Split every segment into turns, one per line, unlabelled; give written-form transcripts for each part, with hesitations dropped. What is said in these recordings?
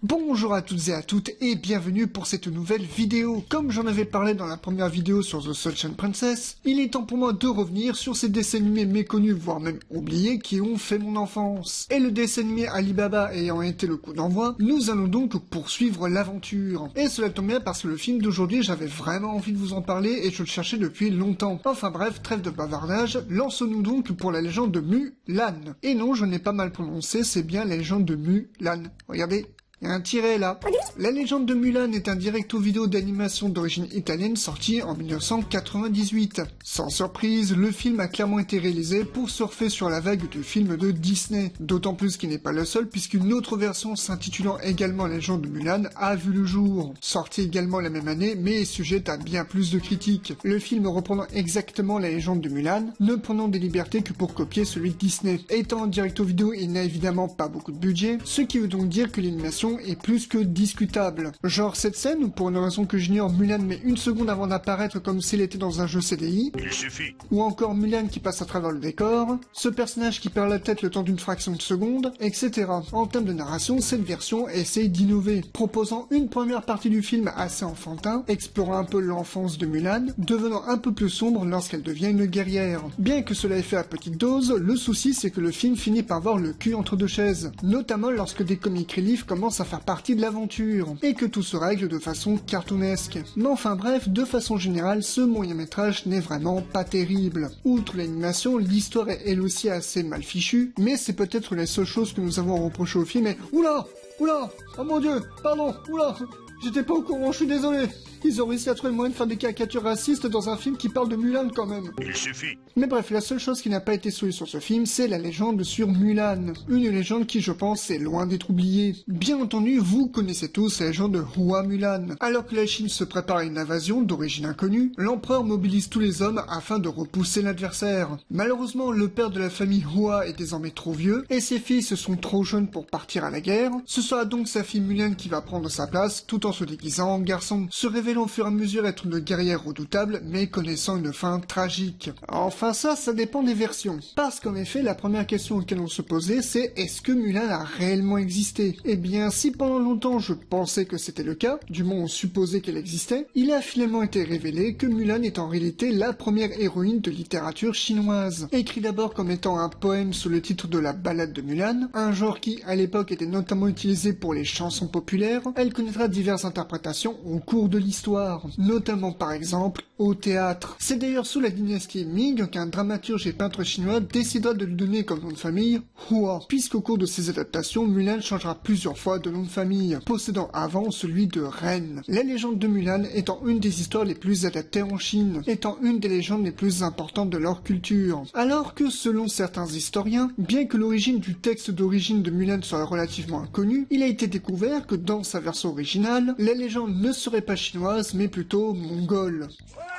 Bonjour à toutes et à toutes et bienvenue pour cette nouvelle vidéo. Comme j'en avais parlé dans la première vidéo sur The Sunshine Princess, il est temps pour moi de revenir sur ces dessins animés méconnus voire même oubliés qui ont fait mon enfance. Et le dessin animé Alibaba ayant été le coup d'envoi, nous allons donc poursuivre l'aventure. Et cela tombe bien parce que le film d'aujourd'hui j'avais vraiment envie de vous en parler et je le cherchais depuis longtemps. Enfin bref, trêve de bavardage, lançons-nous donc pour la légende de Mulan. Et non, je n'ai pas mal prononcé, c'est bien la légende de Mulan. Regardez. Il y a un tiret là. La légende de Mulan est un directo-vidéo d'animation d'origine italienne sorti en 1998. Sans surprise, le film a clairement été réalisé pour surfer sur la vague du film de Disney. D'autant plus qu'il n'est pas le seul puisqu'une autre version s'intitulant également La légende de Mulan a vu le jour. Sorti également la même année mais est sujette à bien plus de critiques. Le film reprenant exactement la légende de Mulan, ne prenant des libertés que pour copier celui de Disney. Étant en directo-vidéo, il n'a évidemment pas beaucoup de budget, ce qui veut donc dire que l'animation est plus que discutable. Genre cette scène où pour une raison que j'ignore Mulan met une seconde avant d'apparaître comme s'il était dans un jeu CDI,
il suffit.
Ou encore Mulan qui passe à travers le décor, ce personnage qui perd la tête le temps d'une fraction de seconde, etc. En termes de narration, cette version essaye d'innover, proposant une première partie du film assez enfantin, explorant un peu l'enfance de Mulan, devenant un peu plus sombre lorsqu'elle devient une guerrière. Bien que cela ait fait à petite dose, le souci c'est que le film finit par voir le cul entre deux chaises, notamment lorsque des comic relief commencent à faire partie de l'aventure, et que tout se règle de façon cartoonesque. Mais enfin bref, de façon générale, ce moyen-métrage n'est vraiment pas terrible. Outre l'animation, l'histoire est elle aussi assez mal fichue, mais c'est peut-être la seule chose que nous avons reproché au film et... Oula! Oula! Oh mon dieu! Pardon! Oula! J'étais pas au courant, je suis désolé! Ils ont réussi à trouver le moyen de faire des caricatures racistes dans un film qui parle de Mulan quand même.
Il suffit.
Mais bref, la seule chose qui n'a pas été sauvée sur ce film, c'est la légende sur Mulan. Une légende qui, je pense, est loin d'être oubliée. Bien entendu, vous connaissez tous la légende de Hua Mulan. Alors que la Chine se prépare à une invasion d'origine inconnue, l'empereur mobilise tous les hommes afin de repousser l'adversaire. Malheureusement, le père de la famille Hua est désormais trop vieux, et ses fils sont trop jeunes pour partir à la guerre. Ce sera donc sa fille Mulan qui va prendre sa place, tout en se déguisant en garçon, se révélant au fur et à mesure être une guerrière redoutable, mais connaissant une fin tragique. Enfin ça dépend des versions. Parce qu'en effet, la première question auquel on se posait, c'est est-ce que Mulan a réellement existé? Eh bien, si pendant longtemps je pensais que c'était le cas, du moins on supposait qu'elle existait, il a finalement été révélé que Mulan est en réalité la première héroïne de littérature chinoise. Écrit d'abord comme étant un poème sous le titre de la ballade de Mulan, un genre qui, à l'époque, était notamment utilisé pour les chansons populaires, elle connaîtra diverses interprétations au cours de l'histoire, notamment par exemple au théâtre. C'est d'ailleurs sous la dynastie Ming qu'un dramaturge et peintre chinois décidera de lui donner comme nom de famille Hua, puisqu'au cours de ses adaptations, Mulan changera plusieurs fois de nom de famille, possédant avant celui de reine. La légende de Mulan étant une des histoires les plus adaptées en Chine, étant une des légendes les plus importantes de leur culture. Alors que selon certains historiens, bien que l'origine du texte d'origine de Mulan soit relativement inconnue, il a été découvert que dans sa version originale, la légende ne serait pas chinoise mais plutôt mongole.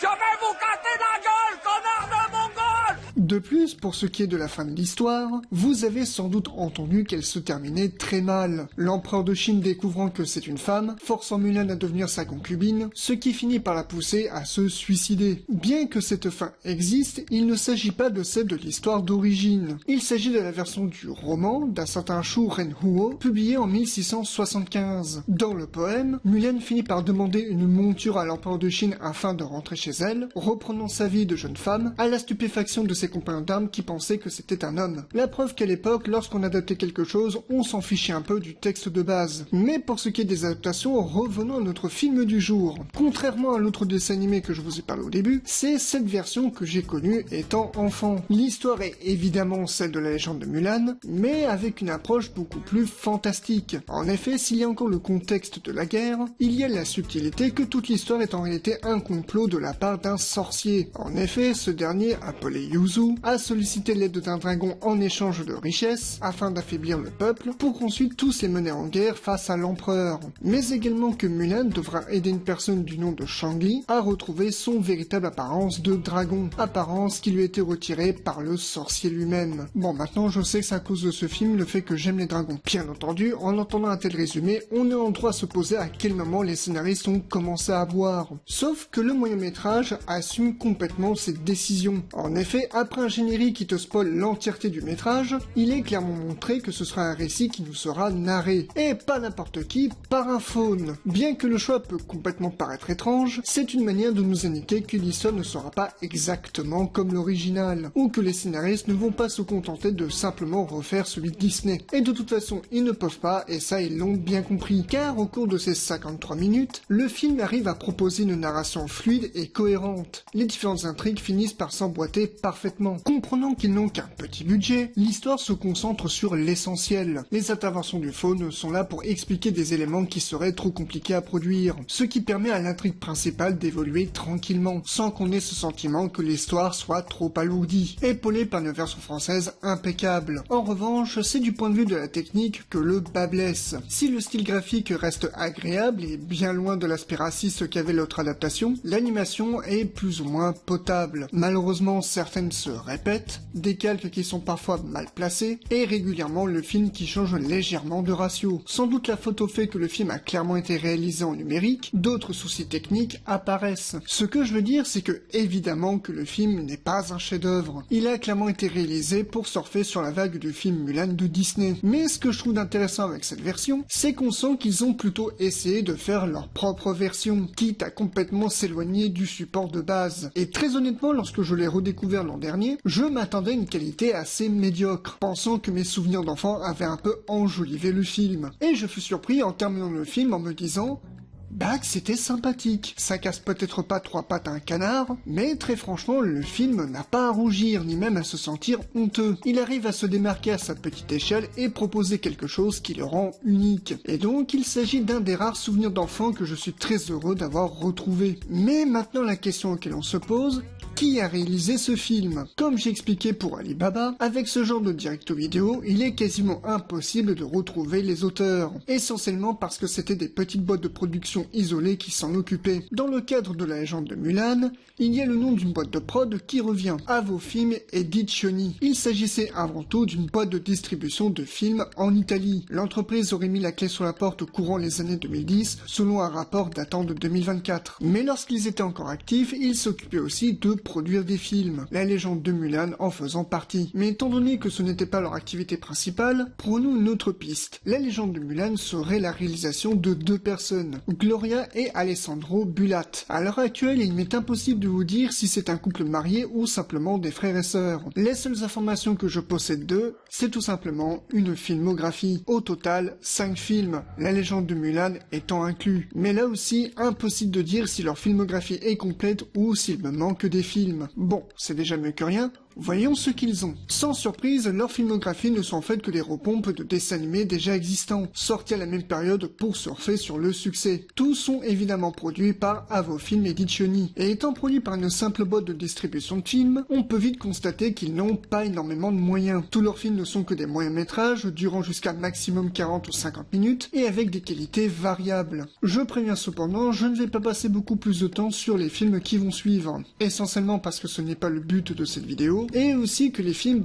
Je vais vous casser la gueule, connard de mongol!
De plus, pour ce qui est de la fin de l'histoire, vous avez sans doute entendu qu'elle se terminait très mal. L'empereur de Chine découvrant que c'est une femme, forçant Mulan à devenir sa concubine, ce qui finit par la pousser à se suicider. Bien que cette fin existe, il ne s'agit pas de celle de l'histoire d'origine. Il s'agit de la version du roman d'un certain Shu Renhuo, publié en 1675. Dans le poème, Mulan finit par demander une monture à l'empereur de Chine afin de rentrer chez elle, reprenant sa vie de jeune femme, à la stupéfaction de ses compagnons d'armes qui pensaient que c'était un homme. La preuve qu'à l'époque, lorsqu'on adaptait quelque chose, on s'en fichait un peu du texte de base. Mais pour ce qui est des adaptations, revenons à notre film du jour. Contrairement à l'autre dessin animé que je vous ai parlé au début, c'est cette version que j'ai connue étant enfant. L'histoire est évidemment celle de la légende de Mulan, mais avec une approche beaucoup plus fantastique. En effet, s'il y a encore le contexte de la guerre, il y a la subtilité que toute l'histoire est en réalité un complot de la part d'un sorcier. En effet, ce dernier, appelé Yuzu, a sollicité l'aide d'un dragon en échange de richesses, afin d'affaiblir le peuple, pour ensuite tous les mener en guerre face à l'empereur. Mais également que Mulan devra aider une personne du nom de Shangli à retrouver son véritable apparence de dragon, apparence qui lui a été retirée par le sorcier lui-même. Bon, maintenant je sais que c'est à cause de ce film le fait que j'aime les dragons. Bien entendu, en entendant un tel résumé, on est en droit à se poser à quel moment les scénaristes ont commencé à boire. Sauf que le moyen-métrage assume complètement cette décision. En effet, à Après un générique qui te spoile l'entièreté du métrage, il est clairement montré que ce sera un récit qui nous sera narré, et pas n'importe qui, par un faune. Bien que le choix peut complètement paraître étrange, c'est une manière de nous indiquer que l'histoire ne sera pas exactement comme l'original, ou que les scénaristes ne vont pas se contenter de simplement refaire celui de Disney. Et de toute façon, ils ne peuvent pas, et ça ils l'ont bien compris, car au cours de ces 53 minutes, le film arrive à proposer une narration fluide et cohérente. Les différentes intrigues finissent par s'emboîter parfaitement. Comprenant qu'ils n'ont qu'un petit budget, l'histoire se concentre sur l'essentiel. Les interventions du faune sont là pour expliquer des éléments qui seraient trop compliqués à produire, ce qui permet à l'intrigue principale d'évoluer tranquillement, sans qu'on ait ce sentiment que l'histoire soit trop alourdie, épaulée par une version française impeccable. En revanche, c'est du point de vue de la technique que le bas blesse. Si le style graphique reste agréable et bien loin de l'aspect raciste qu'avait l'autre adaptation, l'animation est plus ou moins potable. Malheureusement, certaines se répètent, des calques qui sont parfois mal placés, et régulièrement le film qui change légèrement de ratio. Sans doute la faute au fait que le film a clairement été réalisé en numérique, d'autres soucis techniques apparaissent. Ce que je veux dire, c'est que évidemment que le film n'est pas un chef-d'œuvre. Il a clairement été réalisé pour surfer sur la vague du film Mulan de Disney. Mais ce que je trouve intéressant avec cette version, c'est qu'on sent qu'ils ont plutôt essayé de faire leur propre version, quitte à complètement s'éloigner du support de base. Et très honnêtement, lorsque je l'ai redécouvert l'an dernier, je m'attendais à une qualité assez médiocre, pensant que mes souvenirs d'enfant avaient un peu enjolivé le film. Et je fus surpris en terminant le film en me disant... bah que c'était sympathique. Ça casse peut-être pas trois pattes à un canard, mais très franchement, le film n'a pas à rougir, ni même à se sentir honteux. Il arrive à se démarquer à sa petite échelle et proposer quelque chose qui le rend unique. Et donc, il s'agit d'un des rares souvenirs d'enfant que je suis très heureux d'avoir retrouvé. Mais maintenant, la question auquel on se pose... qui a réalisé ce film? Comme j'ai expliqué pour Alibaba, avec ce genre de directo vidéo, il est quasiment impossible de retrouver les auteurs, essentiellement parce que c'était des petites boîtes de production isolées qui s'en occupaient. Dans le cadre de la légende de Mulan, il y a le nom d'une boîte de prod qui revient, Avofilm Edizioni. Il s'agissait avant tout d'une boîte de distribution de films en Italie. L'entreprise aurait mis la clé sur la porte courant les années 2010, selon un rapport datant de 2024. Mais lorsqu'ils étaient encore actifs, ils s'occupaient aussi de produire des films, la légende de Mulan en faisant partie. Mais étant donné que ce n'était pas leur activité principale, prenons une autre piste. La légende de Mulan serait la réalisation de deux personnes, Gloria et Alessandro Bulat. À l'heure actuelle, il m'est impossible de vous dire si c'est un couple marié ou simplement des frères et sœurs. Les seules informations que je possède d'eux, c'est tout simplement une filmographie. Au total, 5 films, la légende de Mulan étant inclus. Mais là aussi, impossible de dire si leur filmographie est complète ou s'il me manque des films. Bon, c'est déjà mieux que rien. Voyons ce qu'ils ont. Sans surprise, leur filmographie ne sont en fait que des repompes de dessins animés déjà existants, sortis à la même période pour surfer sur le succès. Tous sont évidemment produits par Avofilm Edizioni, et étant produits par une simple boîte de distribution de films, on peut vite constater qu'ils n'ont pas énormément de moyens. Tous leurs films ne sont que des moyens métrages, durant jusqu'à maximum 40 ou 50 minutes, et avec des qualités variables. Je préviens cependant, je ne vais pas passer beaucoup plus de temps sur les films qui vont suivre, essentiellement parce que ce n'est pas le but de cette vidéo, et aussi que les films,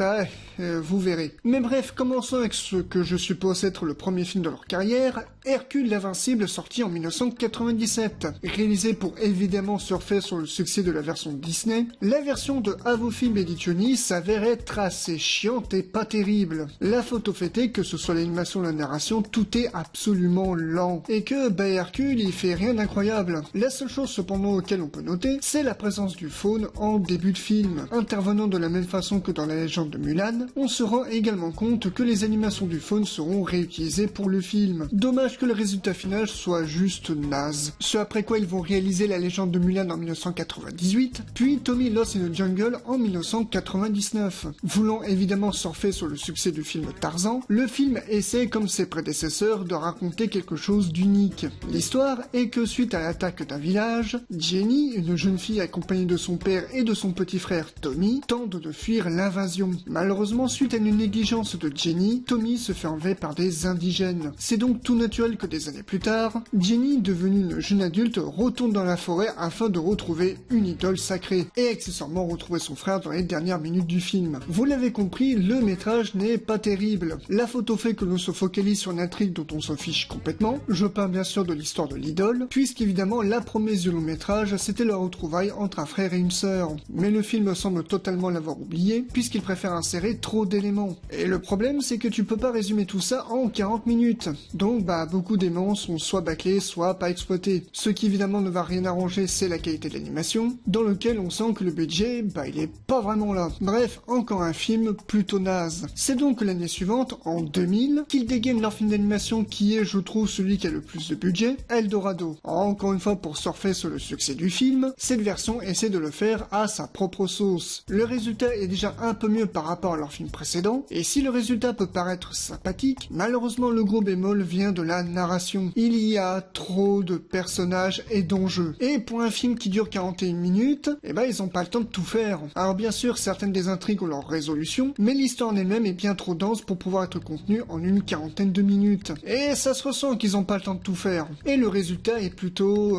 vous verrez. Mais bref, commençons avec ce que je suppose être le premier film de leur carrière, Hercule l'Invincible, sorti en 1997. Réalisé pour évidemment surfer sur le succès de la version Disney, la version de Avofilm Edizioni s'avère être assez chiante et pas terrible. La faute au fait est que ce soit l'animation ou la narration, tout est absolument lent. Et que, Hercule, il fait rien d'incroyable. La seule chose cependant auquel on peut noter, c'est la présence du faune en début de film. Intervenant de la même façon que dans la légende de Mulan, on se rend également compte que les animations du faune seront réutilisées pour le film. Dommage que le résultat final soit juste naze. Ce après quoi ils vont réaliser la légende de Mulan en 1998, puis Tommy Lost in the Jungle en 1999. Voulant évidemment surfer sur le succès du film Tarzan, le film essaie, comme ses prédécesseurs, de raconter quelque chose d'unique. L'histoire est que suite à l'attaque d'un village, Jenny, une jeune fille accompagnée de son père et de son petit frère Tommy, tente de fuir l'invasion. Malheureusement, suite à une négligence de Jenny, Tommy se fait enlever par des indigènes. C'est donc tout naturel que des années plus tard, Jenny, devenue une jeune adulte, retourne dans la forêt afin de retrouver une idole sacrée, et accessoirement retrouver son frère dans les dernières minutes du film. Vous l'avez compris, le métrage n'est pas terrible. La photo fait que l'on se focalise sur une intrigue dont on s'en fiche complètement. Je parle bien sûr de l'histoire de l'idole, puisqu'évidemment la promesse du long métrage c'était la retrouvaille entre un frère et une sœur. Mais le film semble totalement l'avoir oublié, puisqu'il préfère insérer trop d'éléments. Et le problème c'est que tu peux pas résumer tout ça en 40 minutes. Donc beaucoup d'éléments sont soit bâclés, soit pas exploités. Ce qui évidemment ne va rien arranger, c'est la qualité de l'animation, dans lequel on sent que le budget, il est pas vraiment là. Bref, encore un film plutôt naze. C'est donc l'année suivante, en 2000, qu'ils dégainent leur film d'animation qui est, je trouve, celui qui a le plus de budget, Eldorado. Encore une fois, pour surfer sur le succès du film, cette version essaie de le faire à sa propre sauce. Le résultat est déjà un peu mieux par rapport à leur film précédent, et si le résultat peut paraître sympathique, malheureusement le gros bémol vient de la narration. Il y a trop de personnages et d'enjeux. Et pour un film qui dure 41 minutes, ils ont pas le temps de tout faire. Alors bien sûr, certaines des intrigues ont leur résolution, mais l'histoire en elle-même est bien trop dense pour pouvoir être contenue en une quarantaine de minutes. Et ça se ressent qu'ils ont pas le temps de tout faire. Et le résultat est plutôt...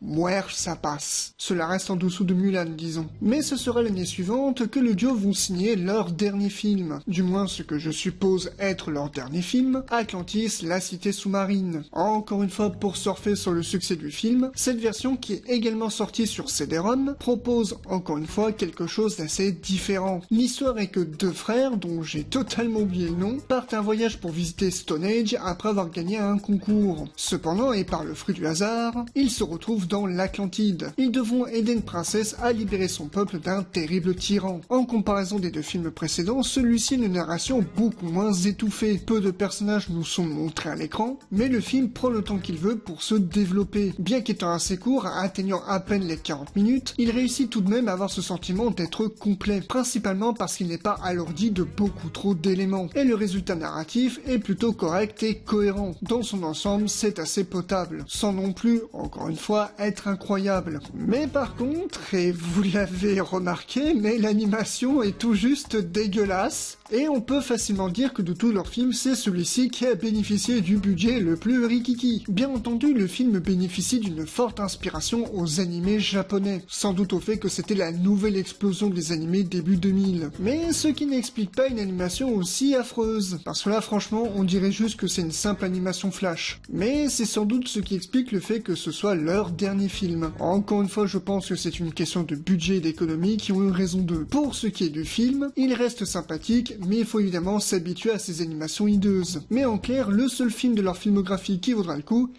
Muerche, ça passe. Cela reste en dessous de Mulan, disons. Mais ce sera l'année suivante que le duo vont signer leur dernier film. Du moins ce que je suppose être leur dernier film, Atlantis, la cité sous-marine. Encore une fois, pour surfer sur le succès du film, cette version qui est également sortie sur CD-ROM propose encore une fois quelque chose d'assez différent. L'histoire est que deux frères, dont j'ai totalement oublié le nom, partent un voyage pour visiter Stonehenge après avoir gagné un concours. Cependant, et par le fruit du hasard, ils se retrouvent dans l'Atlantide. Ils devront aider une princesse à libérer son peuple d'un terrible tyran. En comparaison des deux films précédents, celui-ci a une narration beaucoup moins étouffée. Peu de personnages nous sont montrés à l'écran, mais le film prend le temps qu'il veut pour se développer. Bien qu'étant assez court, atteignant à peine les 40 minutes, il réussit tout de même à avoir ce sentiment d'être complet, principalement parce qu'il n'est pas alourdi de beaucoup trop d'éléments. Et le résultat narratif est plutôt correct et cohérent. Dans son ensemble, c'est assez potable, sans non plus, encore une fois, être incroyable. Mais par contre, et vous l'avez remarqué, mais l'animation est tout juste dégueulasse, et on peut facilement dire que de tous leurs films, c'est celui-ci qui a bénéficié du budget le plus rikiki. Bien entendu, le film bénéficie d'une forte inspiration aux animés japonais, sans doute au fait que c'était la nouvelle explosion des animés début 2000. Mais ce qui n'explique pas une animation aussi affreuse, parce que là franchement, on dirait juste que c'est une simple animation flash. Mais c'est sans doute ce qui explique le fait que ce soit leur dernier film. Encore une fois, je pense que c'est une question de budget et d'économie qui ont eu raison d'eux. Pour ce qui est du film, il reste sympathique, mais il faut évidemment s'habituer à ces animations hideuses. Mais en clair, le seul film de leur filmographie qui vaudra le coup,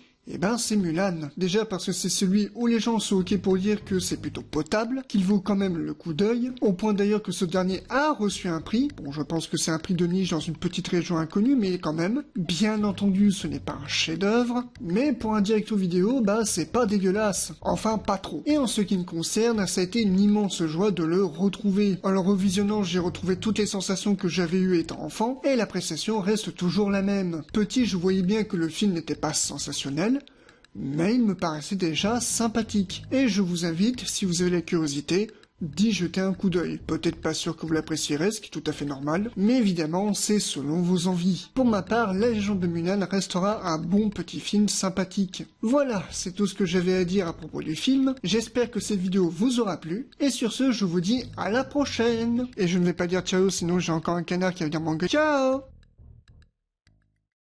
c'est Mulan. Déjà parce que c'est celui où les gens sont ok pour dire que c'est plutôt potable, qu'il vaut quand même le coup d'œil, au point d'ailleurs que ce dernier a reçu un prix. Bon, je pense que c'est un prix de niche dans une petite région inconnue, mais quand même. Bien entendu, ce n'est pas un chef-d'œuvre, mais pour un directo vidéo, c'est pas dégueulasse. Enfin, pas trop. Et en ce qui me concerne, ça a été une immense joie de le retrouver. En le revisionnant, j'ai retrouvé toutes les sensations que j'avais eues étant enfant, et l'appréciation reste toujours la même. Petit, je voyais bien que le film n'était pas sensationnel, mais il me paraissait déjà sympathique. Et je vous invite, si vous avez la curiosité, d'y jeter un coup d'œil. Peut-être pas sûr que vous l'apprécierez, ce qui est tout à fait normal, mais évidemment, c'est selon vos envies. Pour ma part, La Légende de Mulan restera un bon petit film sympathique. Voilà, c'est tout ce que j'avais à dire à propos du film. J'espère que cette vidéo vous aura plu, et sur ce, je vous dis à la prochaine. Et je ne vais pas dire ciao, sinon j'ai encore un canard qui va venir m'engueuler. Ciao!